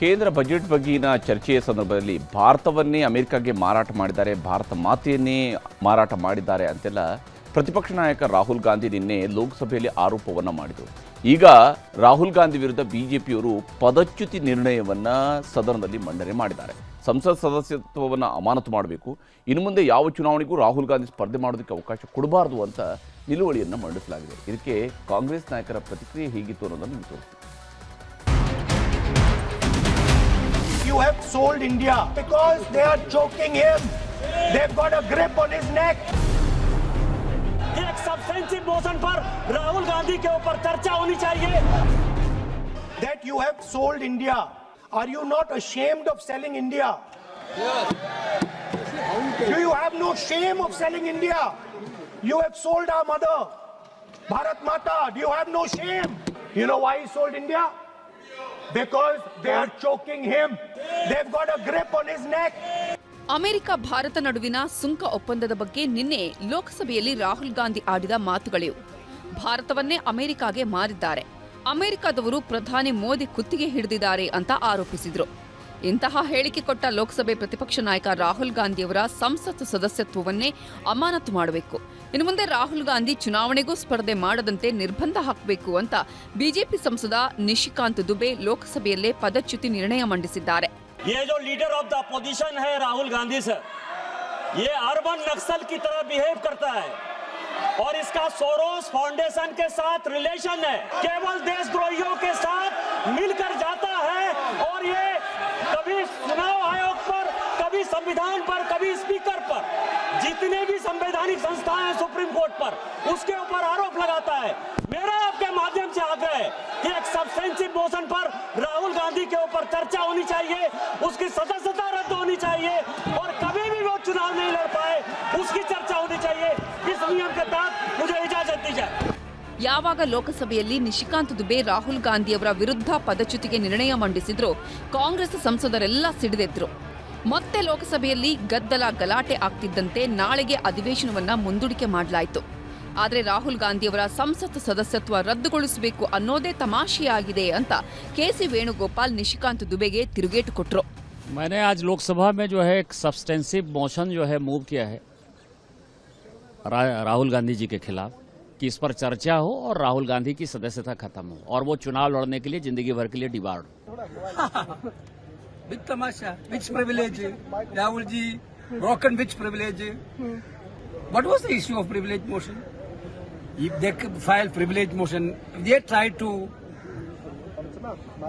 ಕೇಂದ್ರ ಬಜೆಟ್ ಬಗ್ಗಿನ ಚರ್ಚೆಯ ಸಂದರ್ಭದಲ್ಲಿ ಭಾರತವನ್ನೇ ಅಮೆರಿಕಾಗೆ ಮಾರಾಟ ಮಾಡಿದ್ದಾರೆ, ಭಾರತ ಮಾತೆಯನ್ನೇ ಮಾರಾಟ ಮಾಡಿದ್ದಾರೆ ಅಂತೆಲ್ಲ ಪ್ರತಿಪಕ್ಷ ನಾಯಕ ರಾಹುಲ್ ಗಾಂಧಿ ನಿನ್ನೆ ಲೋಕಸಭೆಯಲ್ಲಿ ಆರೋಪವನ್ನು ಮಾಡಿದರು. ಈಗ ರಾಹುಲ್ ಗಾಂಧಿ ವಿರುದ್ಧ ಬಿಜೆಪಿಯವರು ಪದಚ್ಯುತಿ ನಿರ್ಣಯವನ್ನು ಸದನದಲ್ಲಿ ಮಂಡನೆ ಮಾಡಿದ್ದಾರೆ. ಸಂಸತ್ ಸದಸ್ಯತ್ವವನ್ನು ಅಮಾನತು ಮಾಡಬೇಕು, ಇನ್ನು ಮುಂದೆ ಯಾವ ಚುನಾವಣೆಗೂ ರಾಹುಲ್ ಗಾಂಧಿ ಸ್ಪರ್ಧೆ ಮಾಡೋದಕ್ಕೆ ಅವಕಾಶ ಕೊಡಬಾರದು ಅಂತ ನಿಲುವಳಿಯನ್ನು ಮಂಡಿಸಲಾಗಿದೆ. ಇದಕ್ಕೆ ಕಾಂಗ್ರೆಸ್ ನಾಯಕರ ಪ್ರತಿಕ್ರಿಯೆ ಹೇಗಿತ್ತು ಅನ್ನೋದನ್ನು ತೋರಿಸ್ತೀವಿ. You have sold India because they are choking him. They've got a grip on his neck. एक सब्सटेंसिव मोशन पर राहुल गांधी के ऊपर चर्चा होनी चाहिए. That you have sold India. Are you not ashamed of selling India? Yes. Do you have no shame of selling India? You have sold our mother, Bharat Mata. Do you have no shame? You know why he sold India? Because they are choking him. They've got a grip on his neck. America Bharat ನಡುವಿನ ಸುಂಕ ಒಪ್ಪಂದದ ಬಗ್ಗೆ ನಿನ್ನೆ ಲೋಕಸಭೆಯಲ್ಲಿ ರಾಹುಲ್ ಗಾಂಧಿ ಆಡಿದ ಮಾತುಗಳಿವು. ಭಾರತವನ್ನೇ ಅಮೆರಿಕಾಗೆ ಮಾರಿದ್ದಾರೆ, ಅಮೆರಿಕದವರು ಪ್ರಧಾನಿ ಮೋದಿ ಕುತ್ತಿಗೆ ಹಿಡಿದಿದ್ದಾರೆ ಅಂತ ಆರೋಪಿಸಿದ್ರು. ಇಂತಹ ಹೇಳಿಕೆ ಕೊಟ್ಟ ಲೋಕಸಭೆ ಪ್ರತಿಪಕ್ಷ ನಾಯಕ ರಾಹುಲ್ ಗಾಂಧಿಯವರ ಸಂಸತ್ ಸದಸ್ಯತ್ವವನ್ನೇ ಅಮಾನತು ಮಾಡಬೇಕು, ಇನ್ನು ಮುಂದೆ ರಾಹುಲ್ ಗಾಂಧಿ ಚುನಾವಣೆಗೂ ಸ್ಪರ್ಧೆ ಮಾಡದಂತೆ ನಿರ್ಬಂಧ ಹಾಕಬೇಕು ಅಂತ ಬಿಜೆಪಿ ಸಂಸದ ನಿಶಿಕಾಂತ್ ದುಬೆ ಲೋಕಸಭೆಯಲ್ಲೇ ಪದಚ್ಯುತಿ ನಿರ್ಣಯ ಮಂಡಿಸಿದ್ದಾರೆ. ये जो लीडर ऑफ द अपोजिशन है राहुल गांधी सर, ये अर्बन नक्सल की तरह बिहेव करता है और इसका सोरोस फाउंडेशन के साथ रिलेशन है. केवल देशद्रोहियों के साथ मिलकर जाता है और ये कभी चुनाव आयोग पर, कभी संविधान पर, कभी स्पीकर पर, जितने भी संवैधानिक संस्थाएं हैं सुप्रीम कोर्ट पर, उसके ऊपर आरोप लगाता है. मेरा आपके माध्यम से आग्रह है कि एक सब्सटेंसिव मोशन पर राहुल गांधी के ऊपर चर्चा होनी चाहिए, उसकी सदस्यता रद्द होनी चाहिए और कभी भी वो चुनाव नहीं लड़ पाए उसकी चर्चा होनी चाहिए. इस नियम के तहत मुझे इजाजत दी जाए. ಯಾವಾಗ ಲೋಕಸಭೆಯಲ್ಲಿ ನಿಶಿಕಾಂತ್ ದುಬೆ ರಾಹುಲ್ ಗಾಂಧಿಯವರ ವಿರುದ್ಧ ಪದಚ್ಯುತಿಗೆ ನಿರ್ಣಯ ಮಂಡಿಸಿದ್ರು, ಕಾಂಗ್ರೆಸ್ ಸಂಸದರೆಲ್ಲ ಸಿಡಿದೆದ್ರು. ಮತ್ತೆ ಲೋಕಸಭೆಯಲ್ಲಿ ಗದ್ದಲ ಗಲಾಟೆ ಆಗ್ತಿದ್ದಂತೆ ನಾಳೆಗೆ ಅಧಿವೇಶನವನ್ನ ಮುಂದೂಡಿಕೆ ಮಾಡಲಾಯಿತು. ಆದರೆ ರಾಹುಲ್ ಗಾಂಧಿಯವರ ಸಂಸತ್ ಸದಸ್ಯತ್ವ ರದ್ದುಗೊಳಿಸಬೇಕು ಅನ್ನೋದೇ ತಮಾಷೆಯಾಗಿದೆ ಅಂತ ಕೆಸಿ ವೇಣುಗೋಪಾಲ್ ನಿಶಿಕಾಂತ್ ದುಬೆಗೆ ತಿರುಗೇಟು ಕೊಟ್ರು. मैंने आज लोकसभा में जो है एक सब्सटेंसिव मोशन जो है मूव किया है राहुल गांधी जी के खिलाफ कि इस पर चर्चा हो और राहुल गांधी की सदस्यता खत्म हो और वो चुनाव लड़ने के लिए जिंदगी भर के लिए डिबार्ड हो. Big Tamasha, which privilege? Rahul ji broken which privilege? What was the issue of privilege motion? If they filed privilege motion, they tried to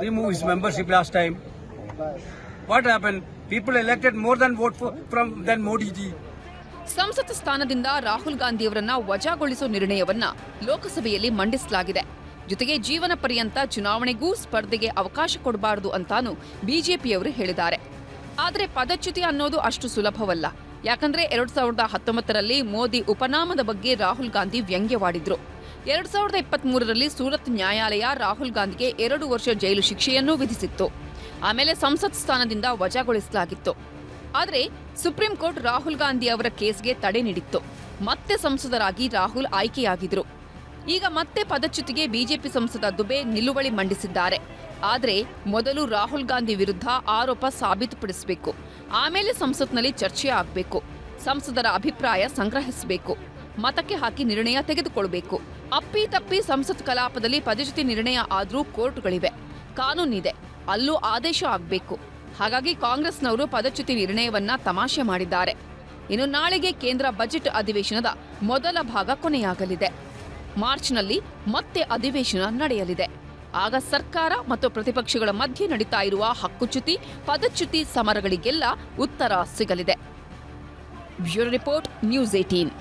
remove his membership last time. What happened? People elected more than vote than Modi ji. ಸಂಸತ್ ಸ್ಥಾನದಿಂದ ರಾಹುಲ್ ಗಾಂಧಿಯವರನ್ನ ವಜಾಗೊಳಿಸುವ ನಿರ್ಣಯವನ್ನ ಲೋಕಸಭೆಯಲ್ಲಿ ಮಂಡಿಸಲಾಗಿದೆ. ಜೊತೆಗೆ ಜೀವನ ಪರ್ಯಂತ ಚುನಾವಣೆಗೂ ಸ್ಪರ್ಧೆಗೆ ಅವಕಾಶ ಕೊಡಬಾರದು ಅಂತಾನೂ ಬಿಜೆಪಿಯವರು ಹೇಳಿದ್ದಾರೆ. ಆದರೆ ಪದಚ್ಯುತಿ ಅನ್ನೋದು ಅಷ್ಟು ಸುಲಭವಲ್ಲ. ಯಾಕಂದ್ರೆ 2019ರಲ್ಲಿ ಮೋದಿ ಉಪನಾಮದ ಬಗ್ಗೆ ರಾಹುಲ್ ಗಾಂಧಿ ವ್ಯಂಗ್ಯವಾಡಿದ್ರು. 2023ರಲ್ಲಿ ಸೂರತ್ ನ್ಯಾಯಾಲಯ ರಾಹುಲ್ ಗಾಂಧಿಗೆ 2 ವರ್ಷ ಜೈಲು ಶಿಕ್ಷೆಯನ್ನೂ ವಿಧಿಸಿತ್ತು. ಆಮೇಲೆ ಸಂಸತ್ ಸ್ಥಾನದಿಂದ ವಜಾಗೊಳಿಸಲಾಗಿತ್ತು. ಆದರೆ ಸುಪ್ರೀಂ ಕೋರ್ಟ್ ರಾಹುಲ್ ಗಾಂಧಿ ಅವರ ಕೇಸ್ಗೆ ತಡೆ ನೀಡಿತ್ತು. ಮತ್ತೆ ಸಂಸದರಾಗಿ ರಾಹುಲ್ ಆಯ್ಕೆಯಾಗಿದ್ರು. ಈಗ ಮತ್ತೆ ಪದಚ್ಯುತಿಗೆ ಬಿಜೆಪಿ ಸಂಸದ ದುಬೆ ನಿಲುವಳಿ ಮಂಡಿಸಿದ್ದಾರೆ. ಆದರೆ ಮೊದಲು ರಾಹುಲ್ ಗಾಂಧಿ ವಿರುದ್ಧ ಆರೋಪ ಸಾಬೀತುಪಡಿಸಬೇಕು, ಆಮೇಲೆ ಸಂಸತ್ನಲ್ಲಿ ಚರ್ಚೆ ಆಗಬೇಕು, ಸಂಸದರ ಅಭಿಪ್ರಾಯ ಸಂಗ್ರಹಿಸಬೇಕು, ಮತಕ್ಕೆ ಹಾಕಿ ನಿರ್ಣಯ ತೆಗೆದುಕೊಳ್ಳಬೇಕು. ಅಪ್ಪಿತಪ್ಪಿ ಸಂಸತ್ ಕಲಾಪದಲ್ಲಿ ಪದಚ್ಯುತಿ ನಿರ್ಣಯ ಆದರೂ ಕೋರ್ಟ್ಗಳಿವೆ, ಕಾನೂನಿದೆ, ಅಲ್ಲೂ ಆದೇಶ ಆಗಬೇಕು. ಹಾಗಾಗಿ ಕಾಂಗ್ರೆಸ್ನವರು ಪದಚ್ಯುತಿ ನಿರ್ಣಯವನ್ನ ತಮಾಷೆ ಮಾಡಿದ್ದಾರೆ. ಇನ್ನು ನಾಳೆಗೆ ಕೇಂದ್ರ ಬಜೆಟ್ ಅಧಿವೇಶನದ ಮೊದಲ ಭಾಗ ಕೊನೆಯಾಗಲಿದೆ. ಮಾರ್ಚ್ನಲ್ಲಿ ಮತ್ತೆ ಅಧಿವೇಶನ ನಡೆಯಲಿದೆ. ಆಗ ಸರ್ಕಾರ ಮತ್ತು ಪ್ರತಿಪಕ್ಷಗಳ ಮಧ್ಯೆ ನಡೀತಾ ಇರುವ ಹಕ್ಕುಚ್ಯುತಿ, ಪದಚ್ಯುತಿ ಸಮರಗಳಿಗೆಲ್ಲ ಉತ್ತರ ಸಿಗಲಿದೆ. Bureau report, news 18.